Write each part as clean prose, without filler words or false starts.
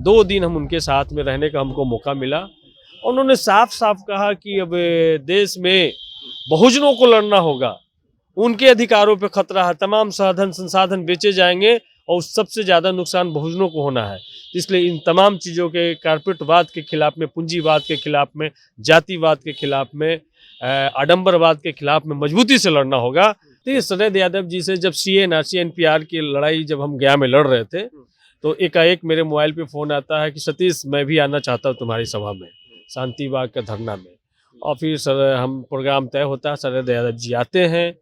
2 दिन हम उनके साथ में रहने का हमको मौका मिला। उन्होंने साफ साफ कहा कि अब देश में बहुजनों को लड़ना होगा, उनके अधिकारों पे खतरा है, तमाम साधन संसाधन बेचे जाएंगे और सबसे ज़्यादा नुकसान बहुजनों को होना है। इसलिए इन तमाम चीज़ों के कारपेटवाद के खिलाफ में, पूंजीवाद के खिलाफ में, जातिवाद के खिलाफ में, आडंबरवाद के खिलाफ में मजबूती से लड़ना होगा। तो ये शरद यादव जी से जब CA/NRC NPR की लड़ाई जब हम गया में लड़ रहे थे, तो एकाएक मेरे मोबाइल पे फ़ोन आता है कि सतीश मैं भी आना चाहता हूँ तुम्हारी सभा में, शांति बाग का धरना में। और फिर हम प्रोग्राम तय होता है, शरद यादव जी आते हैं,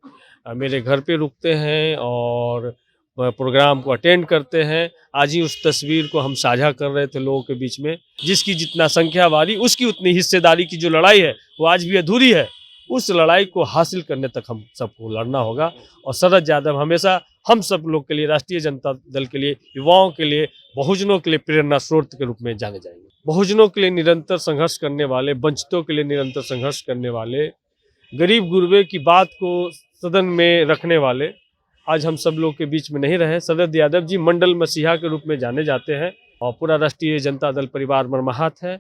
मेरे घर पे रुकते हैं और प्रोग्राम को अटेंड करते हैं। आज ही उस तस्वीर को हम साझा कर रहे थे लोगों के बीच में, जिसकी जितना संख्या वाली उसकी उतनी हिस्सेदारी की जो लड़ाई है वो आज भी अधूरी है। उस लड़ाई को हासिल करने तक हम सबको लड़ना होगा। और शरद यादव हमेशा हम सब लोग के लिए, राष्ट्रीय जनता दल के लिए, युवाओं के लिए, बहुजनों के लिए प्रेरणा स्रोत के रूप में जाने जाएंगे। बहुजनों के लिए निरंतर संघर्ष करने वाले, वंचितों के लिए निरंतर संघर्ष करने वाले, गरीब गुरबे की बात को सदन में रखने वाले आज हम सब लोग के बीच में नहीं रहे। शरद यादव जी मंडल मसीहा के रूप में जाने जाते हैं और पूरा राष्ट्रीय जनता दल परिवार मर्माहत है।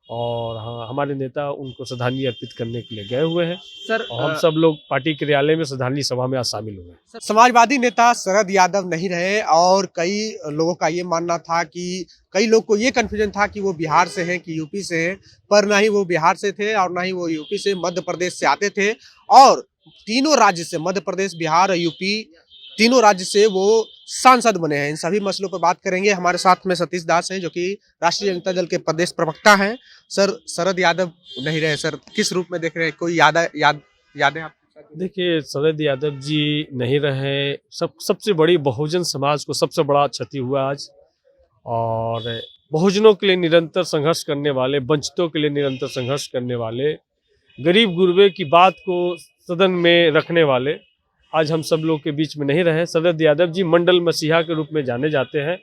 और हाँ, हमारे नेता उनको श्रद्धांजलि अर्पित करने के लिए गए हुए हैं सर। और हम सब लोग पार्टी कार्यालय में श्रद्धांजलि सभा में आज शामिल हुए हैं। समाजवादी नेता शरद यादव नहीं रहे और कई लोगों का ये मानना था कि कई लोग को ये कन्फ्यूजन था कि वो बिहार से हैं कि यूपी से हैं, पर ना ही वो बिहार से थे और ना ही वो यूपी से, मध्य प्रदेश से आते थे। और तीनों राज्य से, मध्य प्रदेश, बिहार और यूपी, तीनों राज्य से वो सांसद बने हैं। इन सभी मसलों पर बात करेंगे। हमारे साथ में सतीश दास हैं जो कि राष्ट्रीय जनता दल के प्रदेश प्रवक्ता हैं। सर, शरद यादव नहीं रहे, सर किस रूप में देख रहे हैं? कोई यादें आपके? देखिए, शरद यादव जी नहीं रहे, सबसे बड़ी बहुजन समाज को सबसे बड़ा क्षति हुआ आज। और बहुजनों के लिए निरंतर संघर्ष करने वाले, वंचितों के लिए निरंतर संघर्ष करने वाले, गरीब गुरबे की बात को सदन में रखने वाले आज हम सब लोग के बीच में नहीं रहे। शरद यादव जी मंडल मसीहा के रूप में जाने जाते हैं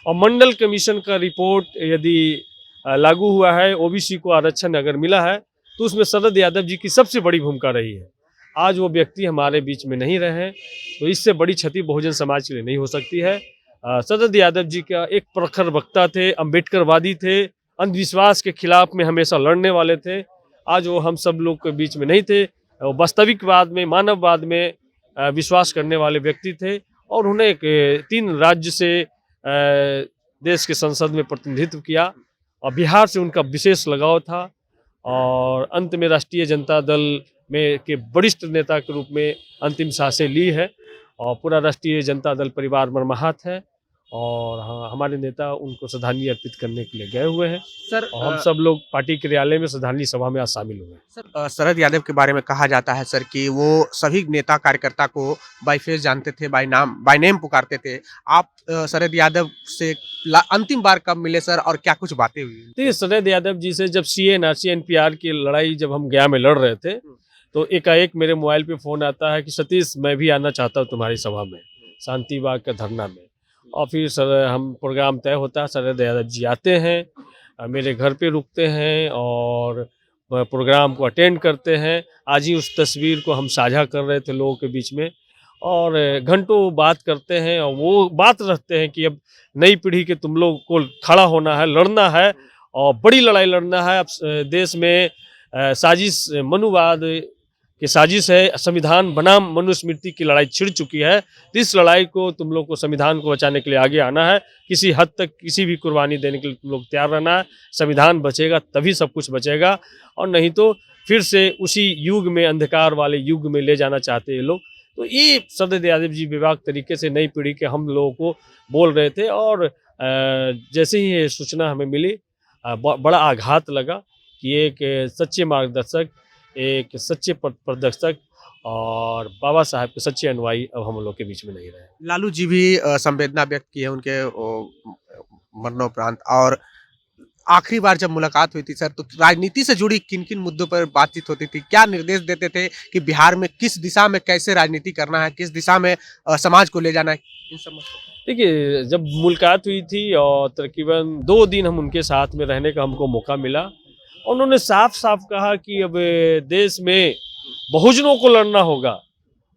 और मंडल कमीशन का रिपोर्ट यदि लागू हुआ है, OBC को आरक्षण अगर मिला है, तो उसमें शरद यादव जी की सबसे बड़ी भूमिका रही है। आज वो व्यक्ति हमारे बीच में नहीं रहे, तो इससे बड़ी क्षति बहुजन समाज के लिए नहीं हो सकती है। शरद यादव जी का एक प्रखर वक्ता थे, अम्बेडकरवादी थे, अंधविश्वास के खिलाफ में हमेशा लड़ने वाले थे। आज वो हम सब लोग के बीच में नहीं थे। वास्तविकवाद में, मानववाद में विश्वास करने वाले व्यक्ति थे और उन्हें 3 राज्य से देश के संसद में प्रतिनिधित्व किया और बिहार से उनका विशेष लगाव था। और अंत में राष्ट्रीय जनता दल में के वरिष्ठ नेता के रूप में अंतिम सांसें ली है और पूरा राष्ट्रीय जनता दल परिवार मर्माहत है। और हाँ, हमारे नेता उनको श्रद्धांजलि अर्पित करने के लिए गए हुए हैं सर। और हम सब लोग पार्टी कार्यालय में श्रद्धांजलि सभा में आज शामिल हुए हैं। सर, शरद यादव के बारे में कहा जाता है सर कि वो सभी नेता कार्यकर्ता को बाय फेस जानते थे, बाय नेम पुकारते थे। आप शरद यादव से अंतिम बार कब मिले सर और क्या कुछ बातें हुई? देखिए, शरद यादव जी से जब CA/NRC NPR की लड़ाई जब हम गया में लड़ रहे थे, तो एकाएक मेरे मोबाइल पे फ़ोन आता है कि सतीश मैं भी आना चाहता हूँ तुम्हारी सभा में, शांति बाग का धरना में। और फिर हम प्रोग्राम तय होता है, शरद यादव जी आते हैं, मेरे घर पे रुकते हैं और प्रोग्राम को अटेंड करते हैं। आज ही उस तस्वीर को हम साझा कर रहे थे लोगों के बीच में और घंटों बात करते हैं और वो बात रखते हैं कि अब नई पीढ़ी के तुम लोग को खड़ा होना है, लड़ना है और बड़ी लड़ाई लड़ना है। अब देश में साजिश, मनुवाद की साजिश है, संविधान बनाम मनुस्मृति की लड़ाई छिड़ चुकी है। तो इस लड़ाई को तुम लोग को, संविधान को बचाने के लिए आगे आना है। किसी हद तक किसी भी कुर्बानी देने के लिए तुम लोग तैयार रहना है। संविधान बचेगा तभी सब कुछ बचेगा, और नहीं तो फिर से उसी युग में, अंधकार वाले युग में ले जाना चाहते हैं लोग। तो ये शरद यादव जी बेबाक तरीके से नई पीढ़ी के हम लोगों को बोल रहे थे और जैसे ही ये सूचना हमें मिली, बड़ा आघात लगा कि एक सच्चे मार्गदर्शक, एक सच्चे प्रदर्शक और बाबा साहब के सच्चे अनुयायी अब हम लोग के बीच में नहीं रहे। लालू जी भी संवेदना व्यक्त की है उनके मरणोपरांत। और आखिरी बार जब मुलाकात हुई थी सर, तो राजनीति से जुड़ी किन किन मुद्दों पर बातचीत होती थी? क्या निर्देश देते थे कि बिहार में किस दिशा में कैसे राजनीति करना है, किस दिशा में समाज को ले जाना है? इन सब देखिए, जब मुलाकात हुई थी और तकरीबन 2 दिन हम उनके साथ में रहने का हमको मौका मिला, उन्होंने साफ साफ कहा कि अब देश में बहुजनों को लड़ना होगा,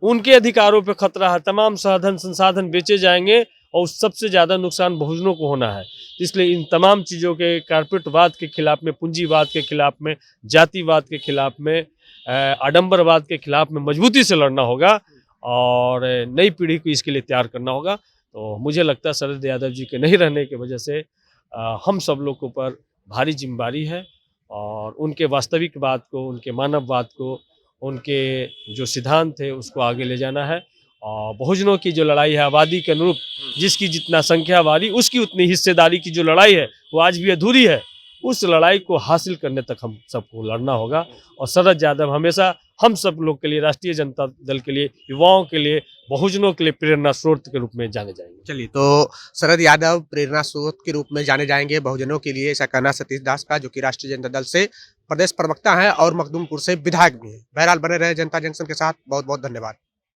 उनके अधिकारों पे खतरा है, तमाम साधन संसाधन बेचे जाएंगे और सबसे ज़्यादा नुकसान बहुजनों को होना है। इसलिए इन तमाम चीज़ों के कारपेटवाद के खिलाफ में, पूंजीवाद के खिलाफ में, जातिवाद के खिलाफ में, आडंबरवाद के खिलाफ में मजबूती से लड़ना होगा और नई पीढ़ी को इसके लिए तैयार करना होगा। तो मुझे लगता है शरद यादव जी के नहीं रहने की वजह से हम सब लोग के ऊपर भारी जिम्मेदारी है और उनके वास्तविकवाद को, उनके मानववाद को, उनके जो सिद्धांत थे उसको आगे ले जाना है। और बहुजनों की जो लड़ाई है आबादी के अनुरूप, जिसकी जितना संख्या वारी उसकी उतनी हिस्सेदारी की जो लड़ाई है वो आज भी अधूरी है। उस लड़ाई को हासिल करने तक हम सबको लड़ना होगा और शरद यादव हमेशा हम सब लोग के लिए, राष्ट्रीय जनता दल के लिए, युवाओं के लिए, बहुजनों के लिए प्रेरणा स्रोत के रूप में जाने जाएंगे। चलिए, तो शरद यादव प्रेरणा स्रोत के रूप में जाने जाएंगे बहुजनों के लिए, ऐसा कहना सतीश दास का, जो कि राष्ट्रीय जनता दल से प्रदेश प्रवक्ता है और मखदूमपुर से विधायक भी हैं। बहरहाल बने रहे जनता जंक्शन के साथ। बहुत बहुत धन्यवाद।